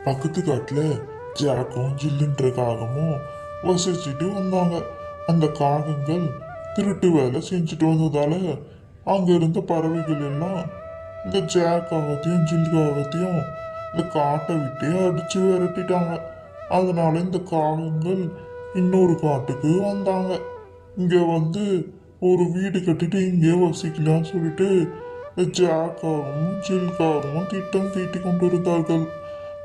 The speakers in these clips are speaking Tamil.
பக்கத்து காட்டுல ஜாக்கும் ஜில்லுன்ற காகமும் வசிச்சுட்டு வந்தாங்க. அந்த காகங்கள் திருட்டு வேலை செஞ்சுட்டு வந்ததால அங்க இருந்த பறவைகள் எல்லாம் இந்த ஜாக் காகத்தையும் ஜில் காகத்தையும் இந்த காட்டை விட்டே அடிச்சு விரட்டிட்டாங்க. அதனால இந்த காகங்கள் இன்னொரு காட்டுக்கு வந்தாங்க. இங்க வந்து ஒரு வீடு கட்டிட்டு இங்கே வசிக்கலாம்னு சொல்லிட்டு இந்த ஜாக்காகவும் ஜில்காகவும் திட்டம் தீட்டி கொண்டு இருந்தார்கள்.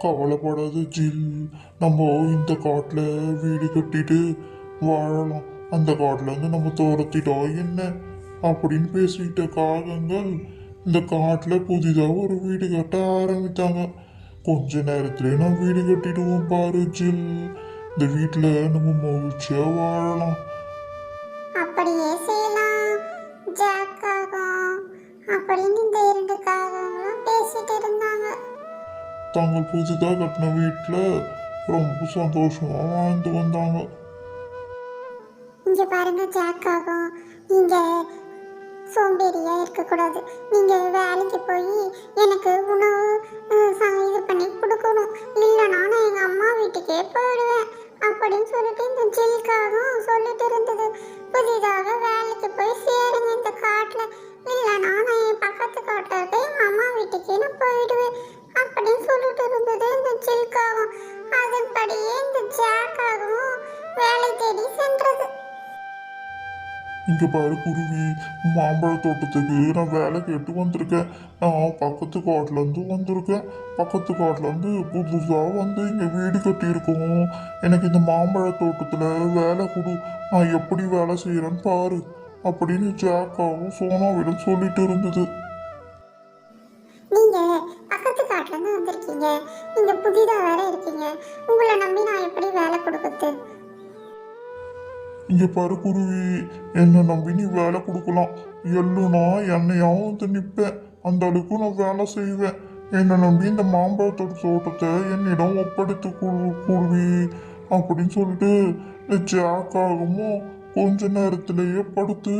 கவலைப்படாத ஜில், நம்ம இந்த காட்டில் வீடு கட்டிட்டு வாழலாம், அந்த காட்டுல இருந்து நம்ம துரத்திட்டோம் என்ன அப்படின்னு பேசிக்கிட்ட காகங்கள் இந்த காட்டில் புதிதாக ஒரு வீடு கட்ட ஆரம்பித்தாங்க. கொஞ்ச நேரத்துல நான் வீடு கட்டிடுவோம் பாரு ஜில், இந்த வீட்டில் நம்ம மகிழ்ச்சியா வாழலாம். அப்படியே செய்யலாம் ஜாக்காகும் அப்படின்னு இந்த இரண்டு காகங்களும் பேசிட்டு இருந்தாங்க. தாங்கள் புதிதாக கட்டின வீட்டில் ரொம்ப சந்தோஷமா வாழ்ந்து வந்தாங்க. இங்க பாருங்க ஜாக்காகும், நீங்க சோம்பேறியா இருக்கக்கூடாது. நீங்க வேலைக்கு போய் எனக்கு உணவு இது பண்ணி கொடுக்கணும், இல்லைனா நான் எங்க அம்மா வீட்டுக்கே போயிடுவேன் அப்படின்னு சொல்லிட்டு இந்த ஜில்காகவும் சொல்லிட்டு இருந்தது. புதிதாக வேலைக்கு போய் சேருங்க இந்த காட்டுல, இல்லைனா நான் என் பக்கத்து காட்டுல இருக்க எங்க அம்மா வீட்டுக்கே நான் போயிடுவேன் அப்படின்னு சொல்லிட்டு இருந்தது இந்த ஜில்காகவும். அதன்படியே இந்த ஜாக்காகவும் வேலை தேடி சென்றது. இங்க பாரு குருவி, மாம்பழ தோட்டத்துக்கு நான் வேலை கேட்டு வந்திருக்கேன். நான் பக்கத்து காட்டுல இருந்து வந்திருக்கேன். பக்கத்து காட்டுல இருந்து புதுசா வந்து இங்க வீடு கட்டியிருக்கோம். எனக்கு இந்த மாம்பழ தோட்டத்துல வேலை கொடு, நான் எப்படி வேலை செய்யறேன்னு பாரு அப்படின்னு ஜாக்காவும் சோனாவிடம் சொல்லிட்டு இருந்தது. நீங்க பக்கத்து காட்டுல இருந்து வந்திருக்கீங்க, நீங்க புதிதா வேற இருக்கீங்க, உங்களை நம்பி நான் எப்படி வேலை கொடுக்குறது? இங்க பாரு குருவி, என்னை நம்பி நீ வேலை கொடுக்கலாம். எள்ளுனா என்னையாவும் வந்து நிற்பேன், அந்த அளவுக்கு நான் வேலை செய்வேன். என்னை நம்பி இந்த மாம்பழத்தோட தோட்டத்தை என்னிடம் ஒப்படைத்து குருவி அப்படின்னு சொல்லிட்டு இந்த ஜாக்காகவும் கொஞ்ச நேரத்திலேயே படுத்து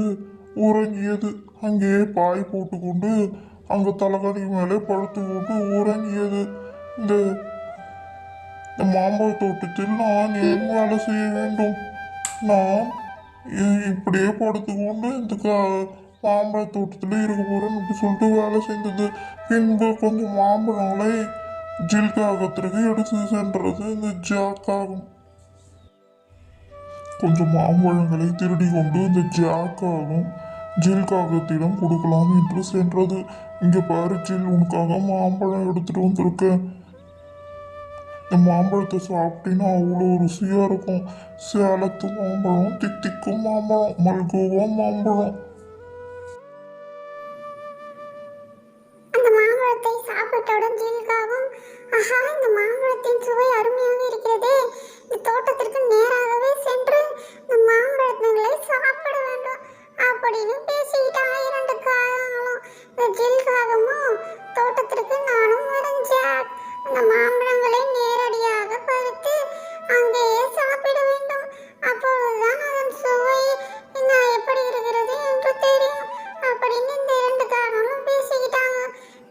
உறங்கியது. அங்கேயே பாய் போட்டுக்கொண்டு அங்க தலைகாணி மேலே படுத்து கொண்டு உறங்கியது. இந்த மாம்பழ தோட்டத்தில் நான் ஏன் வேலை செய்ய வேண்டும்? நான் இப்படியே படுத்துக்கொண்டு இந்த மாம்பழ தோட்டத்தில் இருக்க போறேன்னு அப்படி சொல்லிட்டு வேலை செஞ்சது. பின்பு கொஞ்சம் மாம்பழங்களை ஜில்காகத்திற்கு எடுத்து சென்றது இந்த ஜாக்காகும். கொஞ்சம் மாம்பழங்களை திருடி கொண்டு இந்த ஜாக்காகும் ஜில்காகத்திடம் கொடுக்கலாம் என்று சென்றது. இங்க பாரு ஜில், உனக்காக மாம்பழம் எடுத்துட்டு வந்திருக்கேன். இந்த மாம்பழத்தை சாப்பிட்டீங்கன்னா அவ்வளோ ருசியா இருக்கும். சேலத்து மாம்பழம், தித்திக்கும் மாம்பழம், மல்கோவா மாம்பழம். அந்த மாம்பழத்தை சாப்பிட்டவுடன் ஜில்காவும், ஆஹா இந்த மாம்பழத்தின் சுவை அருமையாக இருக்கிறது, இந்த தோட்டத்திற்கு நேராகவே சென்று இந்த மாம்பழங்களை சாப்பிட வேண்டும் அப்படின்னு பேசிக்கிட்டாங்க இரண்டு காகங்களும். இந்த ஜில்காகமும் தோட்டத்திற்கு நானும் வரைஞ்சேன், அந்த மாம்பழங்களை நேரடியாக பறித்து அங்கேயே சாப்பிட வேண்டும், அப்பொழுதுதான் அதன் சுவை இன்னும் எப்படி இருக்கிறது என்று தெரியும் அப்படின்னு இந்த இரண்டு காகங்களும் பேசிக்கிட்டாங்க.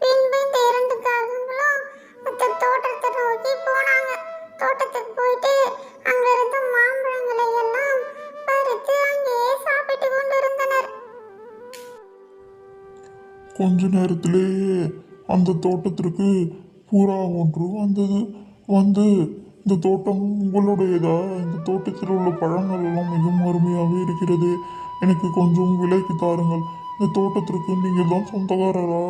பின்பு இந்த இரண்டு காகங்களும் அந்த தோட்டத்தை நோக்கி போனாங்க. தோட்டத்துக்கு போயிட்டு அங்க இருந்த மாம்பழங்களை எல்லாம் பறித்து அங்கேயே சாப்பிட்டு கொண்டிருந்தனர். கொஞ்ச நேரத்திலேயே அந்த தோட்டத்திற்கு புறா ஒன்று வந்தது. வந்து இந்த தோட்டம் உங்களுடையதா? இந்த தோட்டத்தில் உள்ள பழங்கள் எல்லாம் மிகவும் அருமையாக இருக்கிறது, எனக்கு கொஞ்சம் விலைக்கு தாருங்கள், இந்த தோட்டத்திற்கு நீங்கள் தான் சொந்தக்காரரா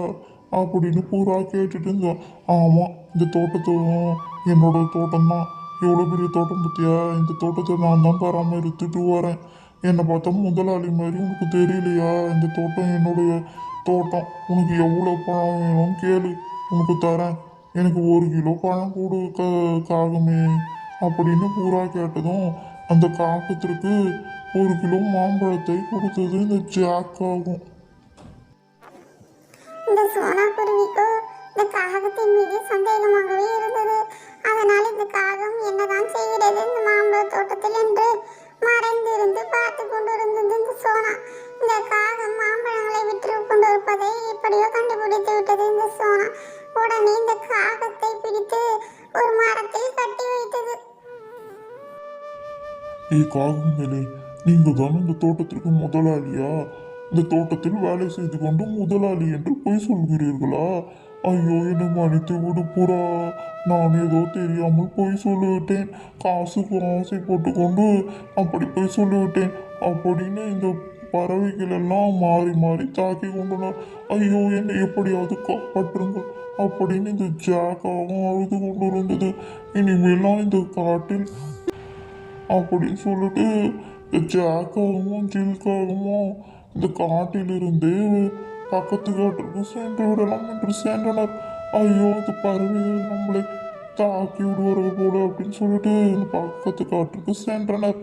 அப்படின்னு புறா கேட்டுட்டு இருந்தோம். ஆமாம், இந்த தோட்டத்தும் என்னோட தோட்டம் தான். எவ்வளோ பெரிய தோட்டம் பற்றியா? இந்த தோட்டத்தை நான் தான் பராமரித்துட்டு வரேன். என்னை பார்த்தா முதலாளி மாதிரி உனக்கு தெரியலையா? இந்த தோட்டம் என்னுடைய தோட்டம். உனக்கு எவ்வளோ பழம் வேணும் கேளு, உனக்கு தரேன். எனக்கு 1 கிலோ பழம் கொடு காகமே அப்படின்னு புறா கேட்டதும் அந்த காகத்திற்கு 1 கிலோ மாம்பழத்தை கொடுத்தது இந்த ஜாக்காகும். இந்த சோனா குருவிக்கோ இந்த காகத்தின் மீது சந்தேகமாகவே இருந்தது. அதனால் இந்த காகம் என்னதான் செய்கிறது இந்த மாம்பழ தோட்டத்தில் என்று மறைந்திருந்து பார்த்து கொண்டிருந்தது இந்த சோனா. இந்த காகம் மாம்பழங்களை விற்று கொண்டிருப்பதை எப்படியோ கண்டுபிடித்து விட்டது இந்த சோனா. உடனே இந்த காகத்தை பிடித்து ஒரு காகங்களே, நீங்க தான் இந்த தோட்டத்திற்கு முதலாளியா? இந்த தோட்டத்தில் வேலை செய்து கொண்டு முதலாளி என்று பொய் சொல்கிறீர்களா? ஐயோ, என்னை மன்னித்து விடு புறா. நான் ஏதோ தெரியாமல் பொய் சொல்லிவிட்டேன். காசுக்கு ஆசை போட்டுக்கொண்டு அப்படி பொய் சொல்லிவிட்டேன் அப்படின்னு இந்த பறவைகள் எல்லாம் மாறி மாறி தாக்கி கொண்டனர். ஐயோ, என்னை எப்படியாவது காப்பாற்றுங்கள் அப்படின்னு இந்த ஜாக்காவும் அழுது கொண்டிருந்தது. இனிமேலாம் இந்த காட்டில் அப்படின்னு சொல்லிட்டு இந்த ஜாக்காகவும் ஜில்காகவும் இந்த காட்டிலிருந்து பக்கத்து காட்டிற்கு சென்று விடலாம் என்று சென்றனர். ஐயோ, இந்த பறவைகள் நம்மளை தாக்கி விடுவார்கள் போல அப்படின்னு சொல்லிட்டு இந்த பக்கத்து காட்டிற்கு சென்றனர்.